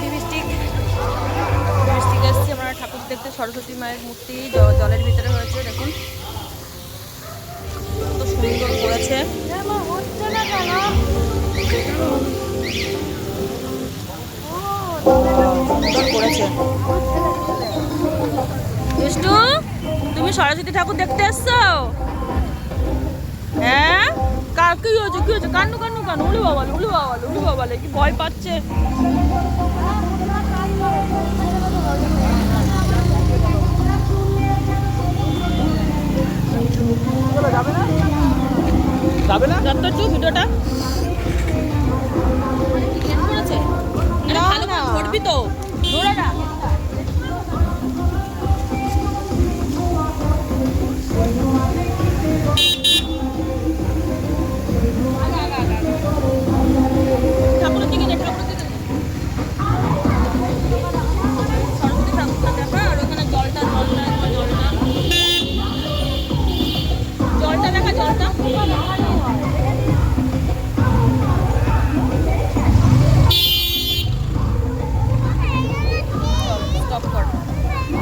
বিবিস্টিক এসছি আমরা ঠাকুর দেখতে। সরস্বতী মায়ের মূর্তি জলের ভিতরে হয়েছে, দেখুন কত সুন্দর করেছে। সুন্দর করেছে। বিষ্টু, তুমি সরস্বতী ঠাকুর দেখতে এসছো? হ্যাঁ, কি হয়েছে কি হয়েছে? কান্নু কান্নু কান্নু, উলু বাবা উলু বাবা উলু বাবা, কি ভয় পাচ্ছে। যাবে না যাবে না ভিডিওটা